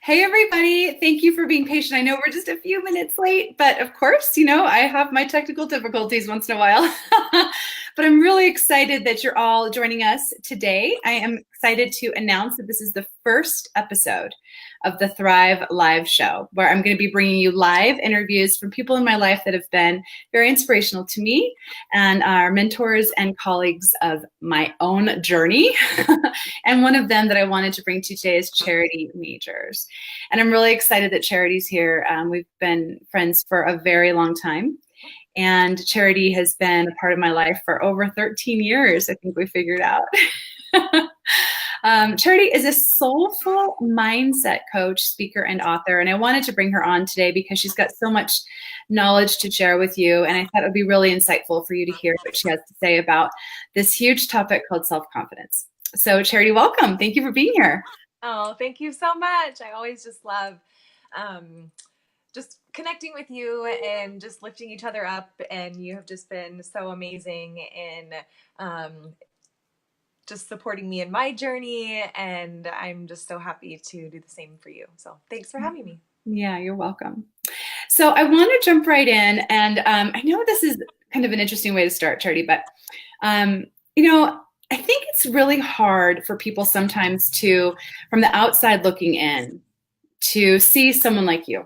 Hey, everybody. Thank you for being patient. I know we're just a few minutes late, but of course, I have my technical difficulties once in a while. But I'm really excited that you're all joining us today. I am excited to announce that this is the first episode of the Thrive Live show, where I'm going to be bringing you live interviews from people in my life that have been very inspirational to me and are mentors and colleagues of my own journey. And one of them that I wanted to bring to you today is Charity Majors. And I'm really excited that Charity's here. We've been friends for a very long time. And Charity has been a part of my life for over 13 years, I think we figured out. Charity is a soulful mindset coach, speaker, and author. And I wanted to bring her on today because she's got so much knowledge to share with you. And I thought it would be really insightful for you to hear what she has to say about this huge topic called self-confidence. So Charity, welcome. Thank you for being here. Oh, thank you so much. I always just love just connecting with you and just lifting each other up. And you have just been so amazing in just supporting me in my journey. And I'm just so happy to do the same for you. So thanks for having me. Yeah, you're welcome. So I want to jump right in. And I know this is kind of an interesting way to start, Charity, but I think it's really hard for people sometimes to, from the outside looking in, to see someone like you.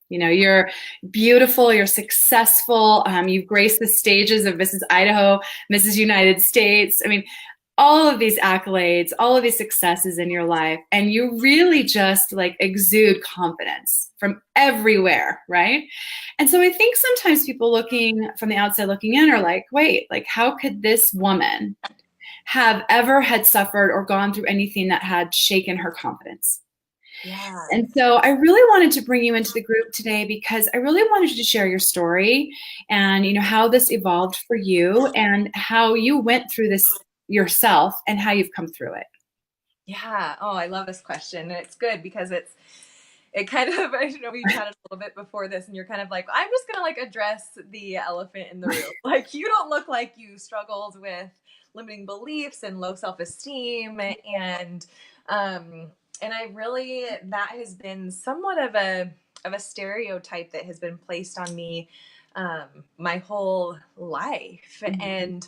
You're beautiful, you're successful, you've graced the stages of Mrs. Idaho, Mrs. United States. I mean, all of these accolades, all of these successes in your life, and you really just like exude confidence from everywhere, right? And so I think sometimes people looking from the outside looking in are like, wait, like how could this woman have ever had suffered or gone through anything that had shaken her confidence? Yeah. And so I really wanted to bring you into the group today because I really wanted you to share your story and how this evolved for you and how you went through this yourself and how you've come through it. Yeah. Oh, I love this question. And it's good because it kind of, I know we chatted a little bit before this and you're kind of like, I'm just going to like address the elephant in the room. Like you don't look like you struggled with limiting beliefs and low self-esteem and I really, that has been somewhat of a stereotype that has been placed on me my whole life. And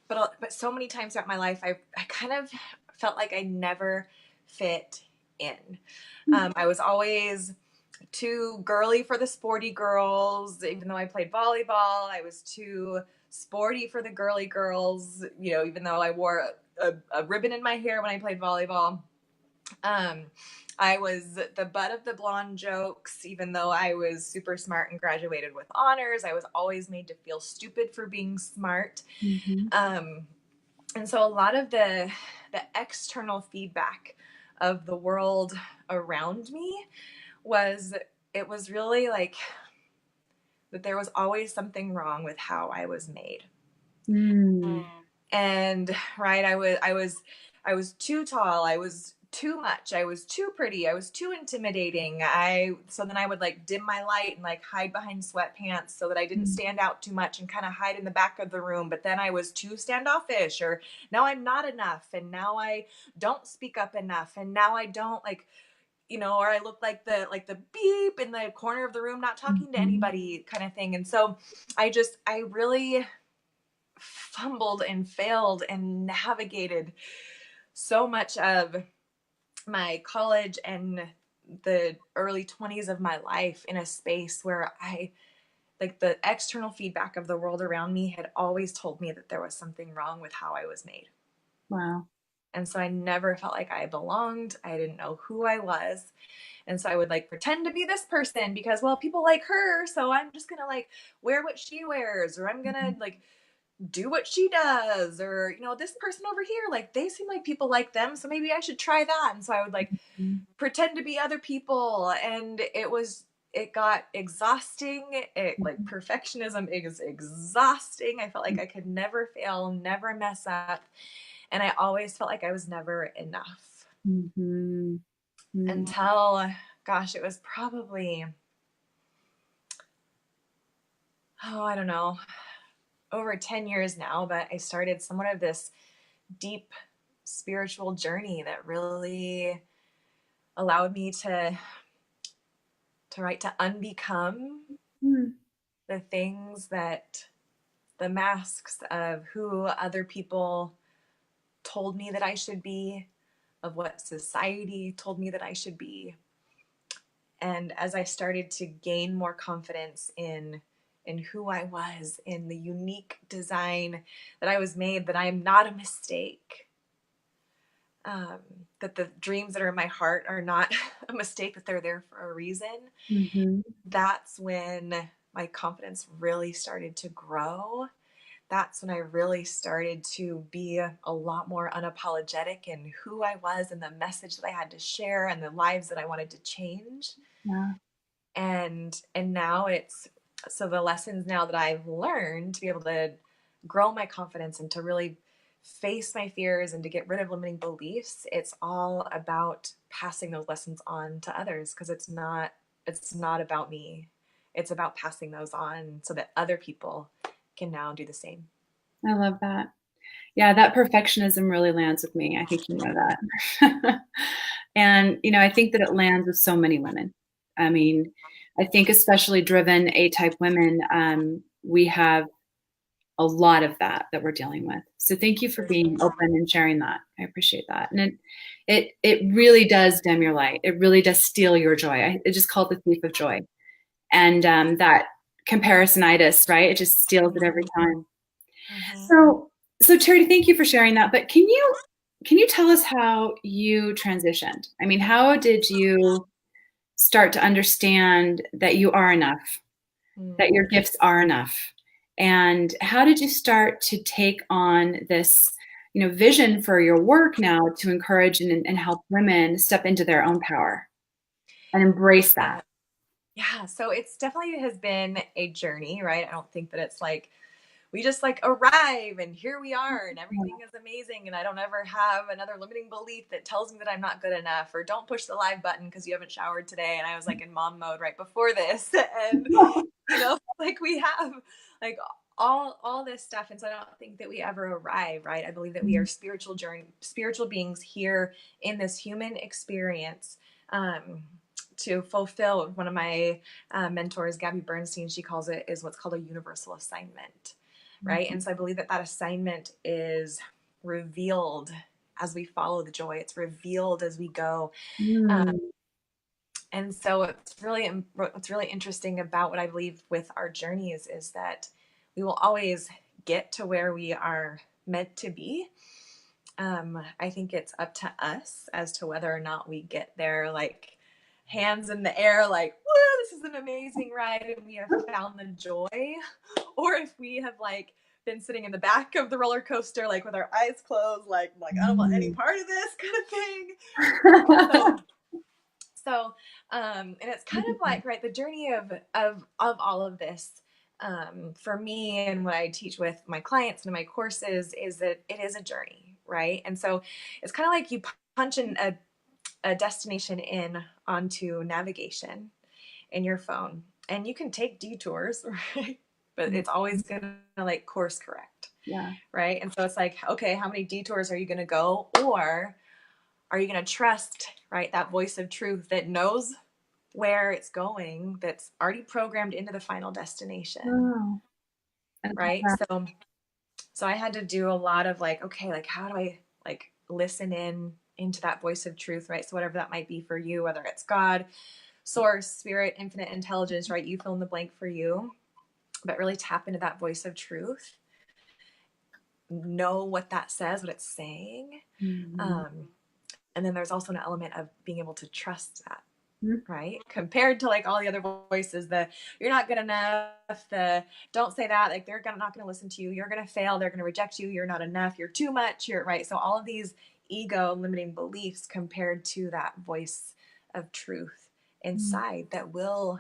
but so many times throughout my life I kind of felt like I never fit in. I was always too girly for the sporty girls. Even though I played volleyball, I was too sporty for the girly girls, even though I wore a ribbon in my hair when I played volleyball. I was the butt of the blonde jokes, even though I was super smart and graduated with honors. I was always made to feel stupid for being smart. Mm-hmm. And so a lot of the external feedback of the world around me it was really like that there was always something wrong with how I was made. Mm. And right, I was too tall, I was too much, I was too pretty, I was too intimidating. So then I would like dim my light and like hide behind sweatpants so that I didn't stand out too much and kind of hide in the back of the room. But then I was too standoffish, or now I'm not enough, and now I don't speak up enough, and now I don't like, or I look like the beep in the corner of the room, not talking to anybody kind of thing. And so I really fumbled and failed and navigated so much of my college and the early 20s of my life in a space where like the external feedback of the world around me had always told me that there was something wrong with how I was made. Wow. And so I never felt like I belonged. I didn't know who I was. And so I would like pretend to be this person because, well, people like her. So I'm just going to like wear what she wears, or I'm going to like do what she does, or, this person over here, like they seem like people like them. So maybe I should try that. And so I would like pretend to be other people. And it got exhausting. Like perfectionism is exhausting. I felt like I could never fail, never mess up. And I always felt like I was never enough. Mm-hmm. Mm-hmm. Until, gosh, it was probably, I don't know, over 10 years now, but I started somewhat of this deep spiritual journey that really allowed me to unbecome Mm. the things that the masks of who other people told me that I should be, of what society told me that I should be. And as I started to gain more confidence in who I was, in the unique design that I was made, that I am not a mistake, that the dreams that are in my heart are not a mistake, that they're there for a reason, Mm-hmm. that's when my confidence really started to grow. That's when I really started to be a lot more unapologetic in who I was and the message that I had to share and the lives that I wanted to change. Yeah. And now it's, so the lessons now that I've learned to be able to grow my confidence and to really face my fears and to get rid of limiting beliefs, it's all about passing those lessons on to others, because it's not about me. It's about passing those on so that other people can now do the same. I love that. Yeah, that perfectionism really lands with me. I think you know that. And, I think that it lands with so many women. I mean, I think especially driven A-type women, we have a lot of that we're dealing with. So thank you for being open and sharing that. I appreciate that. And it really does dim your light. It really does steal your joy. I just call it the thief of joy. And that comparisonitis, right? It just steals it every time. Mm-hmm. So Charity, thank you for sharing that. But can you tell us how you transitioned? I mean, how did you start to understand that you are enough, that your gifts are enough? And how did you start to take on this, vision for your work now to encourage and help women step into their own power and embrace that? Yeah, so it's definitely has been a journey, right? I don't think that it's like we just like arrive and here we are and everything is amazing and I don't ever have another limiting belief that tells me that I'm not good enough, or don't push the live button because you haven't showered today. And I was like in mom mode right before this. And like we have like all this stuff. And so I don't think that we ever arrive, right? I believe that we are spiritual beings here in this human experience, to fulfill. One of my mentors, Gabby Bernstein, she calls it, is what's called a universal assignment, right? And so I believe that assignment is revealed as we follow the joy. It's revealed as we go. And so what's really interesting about what I believe with our journeys is that we will always get to where we are meant to be. I think it's up to us as to whether or not we get there, like hands in the air, like, woo, this is an amazing ride and we have found the joy, or if we have like been sitting in the back of the roller coaster, like with our eyes closed, like I don't want any part of this kind of thing. And it's kind of like, right, the journey of all of this, for me and what I teach with my clients and my courses is that it is a journey, right? And so it's kind of like you punch in a destination in onto navigation in your phone, and you can take detours, right? But it's always gonna like course correct. Yeah. Right. And so it's like, okay, how many detours are you gonna go? Or are you gonna trust, right, that voice of truth that knows where it's going, that's already programmed into the final destination? Oh, right. So I had to do a lot of like, okay, like how do I like listen into that voice of truth, right? So whatever that might be for you, whether it's God, source, spirit, infinite intelligence, right? You fill in the blank for you, but really tap into that voice of truth. Know what that says, what it's saying. And then there's also an element of being able to trust that, right? Compared to like all the other voices, the you're not good enough, the don't say that, like they're not going to listen to you, you're going to fail, they're going to reject you, you're not enough, you're too much, you're right. So all of these ego limiting beliefs compared to that voice of truth inside that will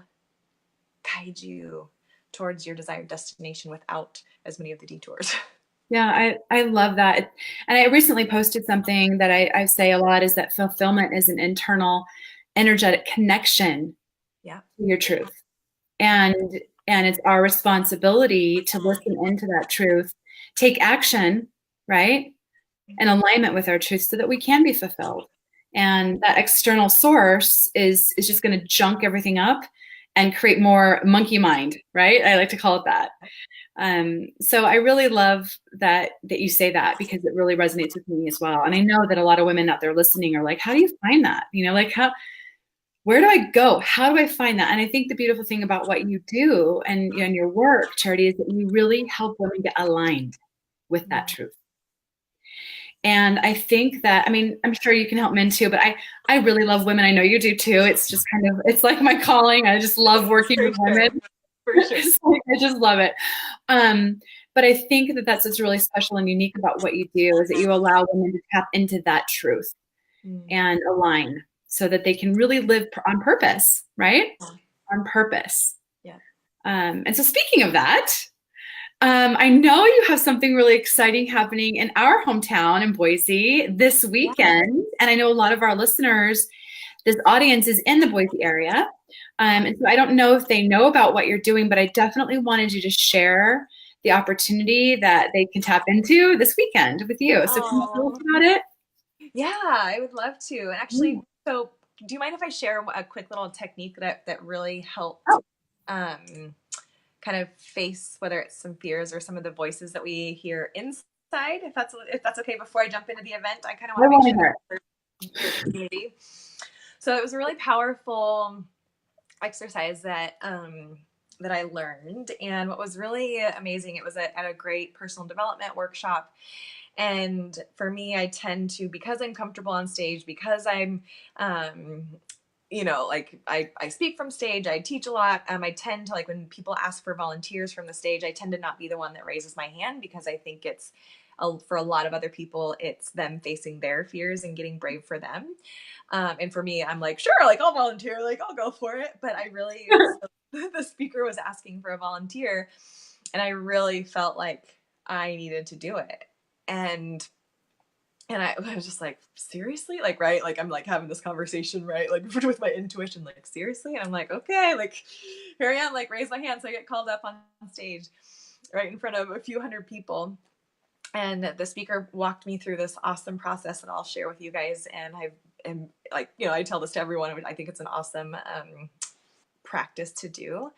guide you towards your desired destination without as many of the detours. Yeah, I love that. And I recently posted something that I say a lot, is that fulfillment is an internal energetic connection to your truth. And it's our responsibility to listen into that truth, take action, right? In alignment with our truth so that we can be fulfilled. And that external source is just going to junk everything up and create more monkey mind, right? I like to call it that. So I really love that you say that, because it really resonates with me as well. And I know that a lot of women out there listening are like, how do you find that? Like where do I go? How do I find that? And I think the beautiful thing about what you do and your work, Charity, is that you really help women get aligned with that truth. And I think that, I mean, I'm sure you can help men too, but I really love women. I know you do too. It's just kind of, it's like my calling. I just love working with women. For sure. I just love it. But I think that that's what's really special and unique about what you do, is that you allow women to tap into that truth and align so that they can really live on purpose, right? On purpose. Yeah. And so speaking of that, I know you have something really exciting happening in our hometown in Boise this weekend. Yeah. And I know a lot of our listeners, this audience is in the Boise area. And so I don't know if they know about what you're doing, but I definitely wanted you to share the opportunity that they can tap into this weekend with you. So can you tell us about it? Yeah, I would love to. And actually, so do you mind if I share a quick little technique that really helped kind of face whether it's some fears or some of the voices that we hear inside, if that's okay, before I jump into the event? I kind of want to make sure your community. So it was a really powerful exercise that I learned, and what was really amazing, it was at a great personal development workshop. And for me, I tend to, because I'm comfortable on stage, because I'm like I speak from stage, I teach a lot. I tend to, like, when people ask for volunteers from the stage, I tend to not be the one that raises my hand, because I think it's, for a lot of other people, it's them facing their fears and getting brave for them. And for me, I'm like, sure, like I'll volunteer, like I'll go for it. But I really, the speaker was asking for a volunteer, and I really felt like I needed to do it. And I was just like, seriously? Like, right? Like, I'm like having this conversation, right? Like with my intuition, like, seriously? And I'm like, okay, like here I am, like raise my hand. So I get called up on stage right in front of a few hundred people. And the speaker walked me through this awesome process that I'll share with you guys. And I am like, I tell this to everyone. I think it's an awesome practice to do.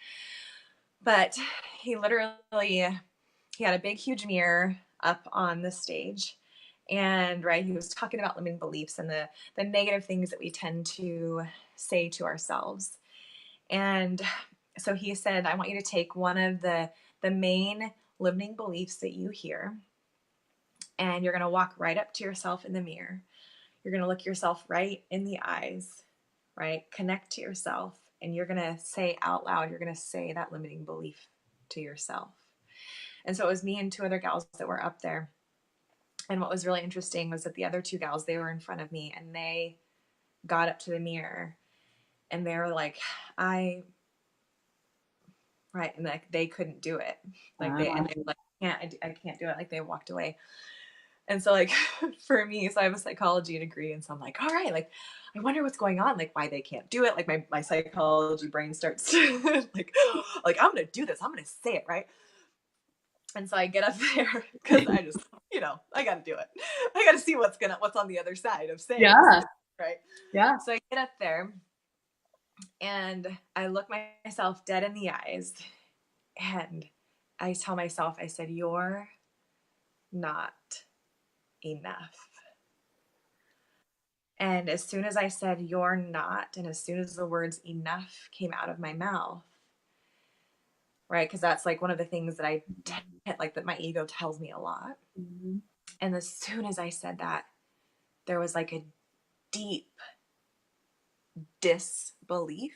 But he had a big, huge mirror up on the stage. And right, he was talking about limiting beliefs and the negative things that we tend to say to ourselves. And so he said, I want you to take one of the main limiting beliefs that you hear, and you're going to walk right up to yourself in the mirror. You're going to look yourself right in the eyes, right? Connect to yourself, and you're going to say out loud, you're going to say that limiting belief to yourself. And so it was me and two other gals that were up there. And what was really interesting was that the other two gals, they were in front of me, and they got up to the mirror, and they were like, right. And like, they couldn't do it. Like they were like, I can't do it. Like they walked away. And so like for me, so I have a psychology degree. And so I'm like, all right, like, I wonder what's going on, like why they can't do it. Like my psychology brain starts to like, I'm going to do this. I'm going to say it. Right. And so I get up there, because I just, I got to do it. I got to see what's on the other side of saying it, right? Yeah. So I get up there, and I look myself dead in the eyes, and I tell myself, I said, you're not enough. And as soon as I said, you're not, and as soon as the words enough came out of my mouth, right? Because that's like one of the things that that my ego tells me a lot. Mm-hmm. And as soon as I said that, there was like a deep disbelief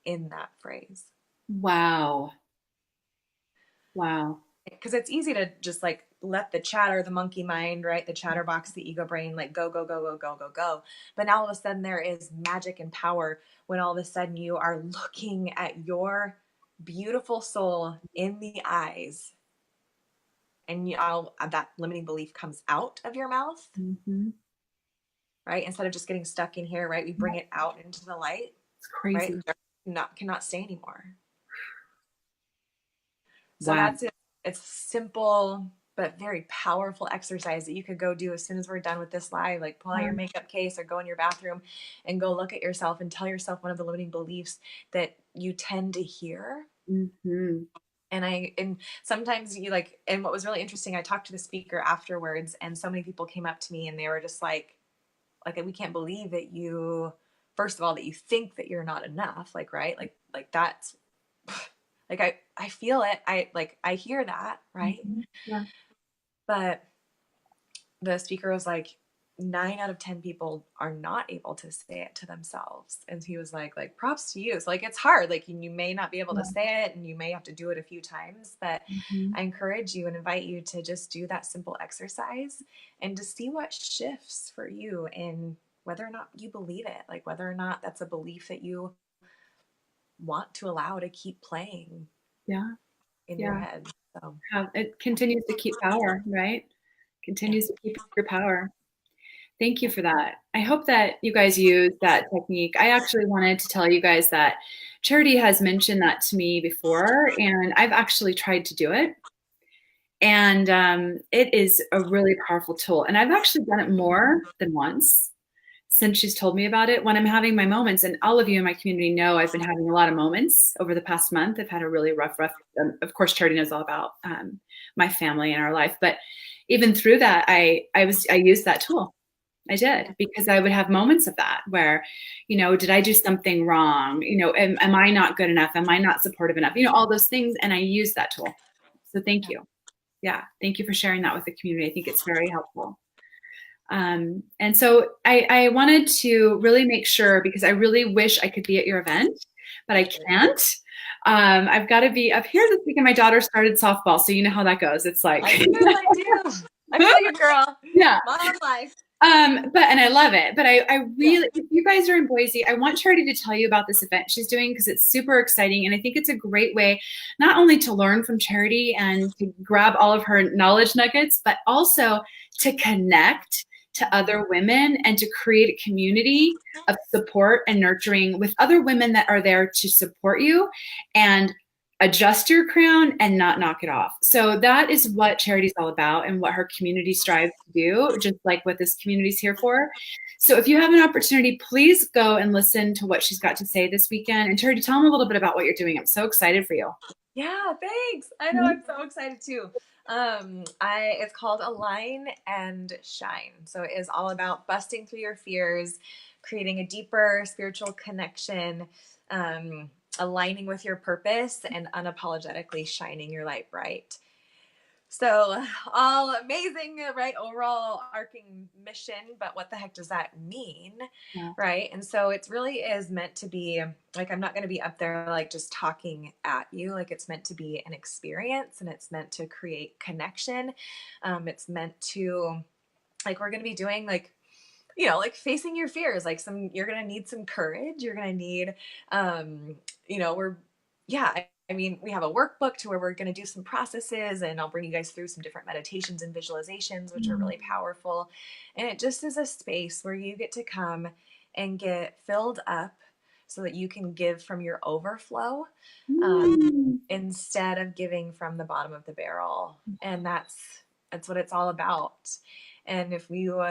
in that phrase. Wow. Because it's easy to just like let the chatter, the monkey mind, right? The chatterbox, the ego brain, like go, go, go, go, go, go, go. But now all of a sudden there is magic and power when all of a sudden you are looking at your beautiful soul in the eyes, and that limiting belief comes out of your mouth, right? Instead of just getting stuck in here, right? We bring it out into the light. It's crazy. Right? Cannot stay anymore. So that's it. It's simple but very powerful exercise that you could go do as soon as we're done with this live. Like pull out your makeup case or go in your bathroom and go look at yourself and tell yourself one of the limiting beliefs that you tend to hear. Mm-hmm. And sometimes you like, and what was really interesting, I talked to the speaker afterwards, and so many people came up to me and they were just like, we can't believe that you, first of all, that you think that you're not enough. Like, right. Like that's like, I feel it. I hear that. Right. Mm-hmm. Yeah. But the speaker was like, 9 out of 10 people are not able to say it to themselves. And he was like props to you. So like, it's hard. Like you may not be able to say it and you may have to do it a few times, but Mm-hmm. I encourage you and invite you to just do that simple exercise and to see what shifts for you in whether or not you believe it, like whether or not that's a belief that you want to allow to keep playing Yeah. in your Yeah. head. So It continues to keep power, right? Continues to keep your power. Thank you for that. I hope that you guys use that technique. I actually wanted to tell you guys that Charity has mentioned that to me before, and I've actually tried to do it. And it is a really powerful tool. And I've actually done it more than once since she's told me about it when I'm having my moments. And all of you in my community know I've been having a lot of moments over the past month. I've had a really rough, of course, Charity knows all about my family and our life. But even through that, I used that tool. I did, because I would have moments of that where, did I do something wrong? Am I not good enough? Am I not supportive enough? All those things. And I use that tool. So thank you. Yeah. Thank you for sharing that with the community. I think it's very helpful. And so I wanted to really make sure, because I really wish I could be at your event, but I can't. I've got to be up here this weekend. My daughter started softball, so you know how that goes. It's like I do. I feel you, girl. Yeah. Mom life. And I love it. But I really, if you guys are in Boise, I want Charity to tell you about this event she's doing, because it's super exciting. And I think it's a great way not only to learn from Charity and to grab all of her knowledge nuggets, but also to connect to other women and to create a community of support and nurturing with other women that are there to support you and adjust your crown and not knock it off. So that is what Charity's all about and what her community strives to do, just like what this community is here for. So if you have an opportunity, please go and listen to what she's got to say this weekend. And Charity, tell them a little bit about what you're doing. I'm so excited for you. Yeah, thanks. I know, I'm so excited too. It's called Align and Shine. So it is all about busting through your fears, creating a deeper spiritual connection, aligning with your purpose, and unapologetically shining your light bright. So all amazing, right? Overall arcing mission, but what the heck does that mean? Yeah. Right. And so it really is meant to be like, I'm not going to be up there like just talking at you. Like it's meant to be an experience, and it's meant to create connection. It's meant to, like, we're going to be doing like, like facing your fears, like you're going to need some courage. You're going to need, we have a workbook to where we're going to do some processes, and I'll bring you guys through some different meditations and visualizations, which are really powerful. And it just is a space where you get to come and get filled up so that you can give from your overflow instead of giving from the bottom of the barrel. And that's what it's all about. And if you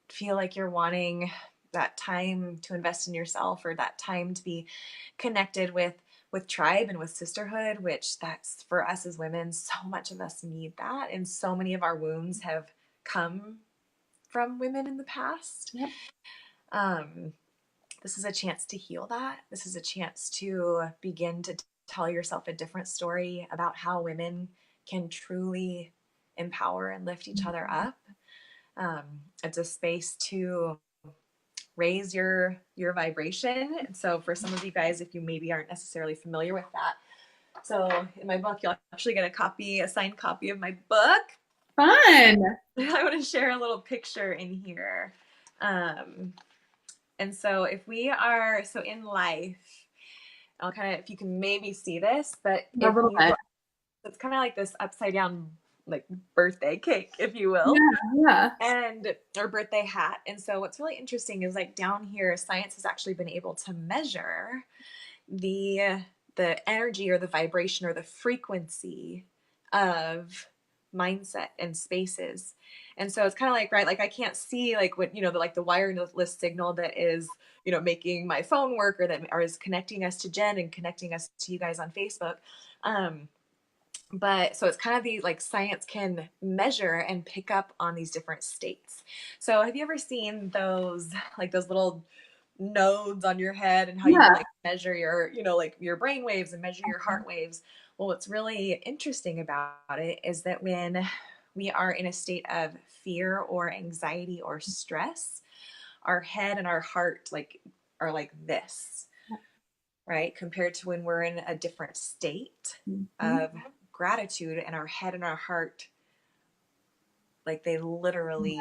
feel like you're wanting that time to invest in yourself, or that time to be connected with tribe and with sisterhood, which that's for us as women, so much of us need that. And so many of our wounds have come from women in the past. Yep. This is a chance to heal that. This is a chance to begin to tell yourself a different story about how women can truly empower and lift each other up. It's a space to raise your vibration. And so for some of you guys, if you maybe aren't necessarily familiar with that, so in my book, you'll actually get a signed copy of my book. Fun. I want to share a little picture in here. And so if we are, so in life, I'll kind of, if you can maybe see this, but it's kind of like this upside down, like birthday cake, if you will. Yeah. And or birthday hat. And so what's really interesting is like down here, science has actually been able to measure the energy or the vibration or the frequency of mindset and spaces. And so it's kind of like, right, like I can't see like what, the wireless signal that is, making my phone work, or that or is connecting us to Jen and connecting us to you guys on Facebook. But so it's kind of the like science can measure and pick up on these different states. So have you ever seen those little nodes on your head, and how you can like measure your, like your brain waves and measure your heart waves? Well, what's really interesting about it is that when we are in a state of fear or anxiety or stress, our head and our heart are like this, right? Compared to when we're in a different state of gratitude, and our head and our heart, like they literally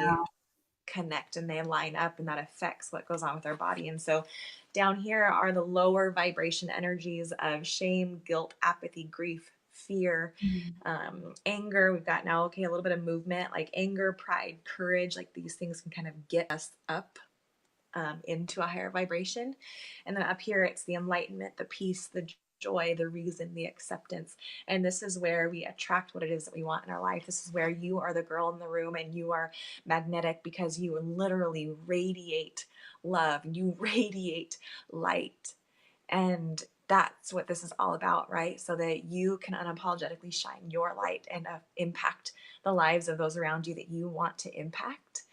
connect and they line up, and that affects what goes on with our body. And so down here are the lower vibration energies of shame, guilt, apathy, grief, fear, anger. We've got now, a little bit of movement, like anger, pride, courage, like these things can kind of get us up into a higher vibration. And then up here, it's the enlightenment, the peace, the joy, the reason, the acceptance. And this is where we attract what it is that we want in our life. This is where you are the girl in the room, and you are magnetic because you literally radiate love. You radiate light. And that's what this is all about, right? So that you can unapologetically shine your light and impact the lives of those around you that you want to impact,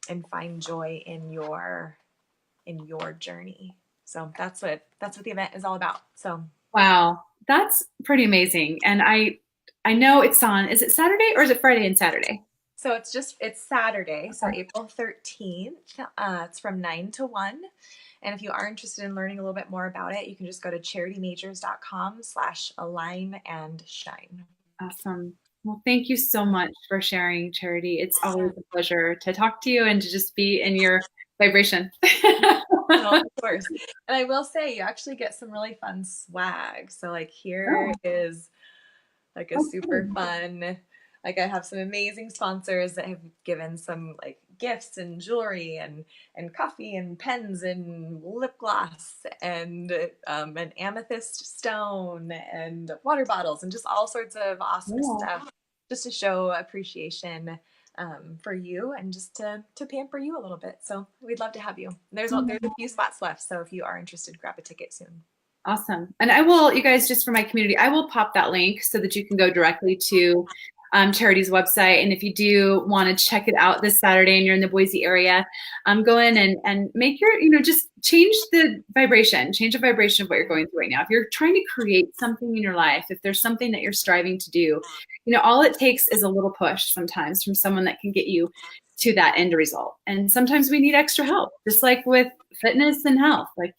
and find joy in your journey. So that's what the event is all about. So Wow, that's pretty amazing. And I know it's on, is it Saturday or is it Friday and Saturday? So it's Saturday, so April 13th. It's from 9 to 1. And if you are interested in learning a little bit more about it, you can just go to CharityMajors.com/align-and-shine. Awesome. Well, thank you so much for sharing, Charity. It's always a pleasure to talk to you and to just be in your vibration. No, of course. And I will say, you actually get some really fun swag. So like here is like a super fun, like I have some amazing sponsors that have given some like gifts and jewelry and coffee and pens and lip gloss and an amethyst stone and water bottles and just all sorts of awesome stuff, just to show appreciation for you, and just to pamper you a little bit. So we'd love to have you. There's a few spots left, so if you are interested, grab a ticket soon. Awesome. And I will, you guys, just for my community, I will pop that link so that you can go directly to Charity's website. And if you do want to check it out this Saturday and you're in the Boise area, go in and make your, just change the vibration of what you're going through right now. If you're trying to create something in your life, if there's something that you're striving to do, all it takes is a little push sometimes from someone that can get you to that end result. And sometimes we need extra help, just like with fitness and health. Like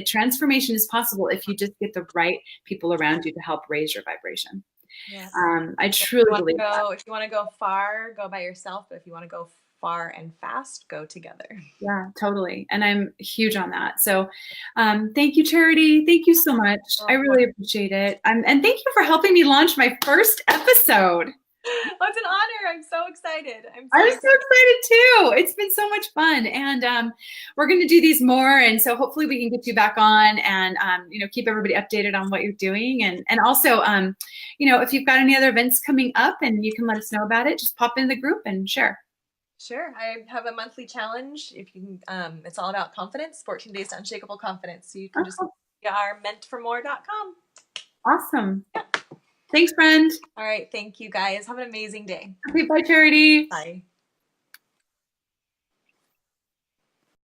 transformation is possible if you just get the right people around you to help raise your vibration. Yes. I truly believe that. If you want to go far, go by yourself. But if you want to go far and fast, go together. Yeah, totally. And I'm huge on that. So thank you, Charity. Thank you so much. I really appreciate it. And thank you for helping me launch my first episode. Oh, it's an honor. I'm so excited. I'm so excited too. It's been so much fun. And we're going to do these more. And so hopefully we can get you back on and, keep everybody updated on what you're doing. And also, if you've got any other events coming up and you can let us know about it, just pop in the group and share. Sure. I have a monthly challenge. If you can, it's all about confidence, 14 days to unshakable confidence. So you can just go to our mentformore.com. Awesome. Yeah. Thanks, friend. All right. Thank you, guys. Have an amazing day. Okay, bye, Charity. Bye.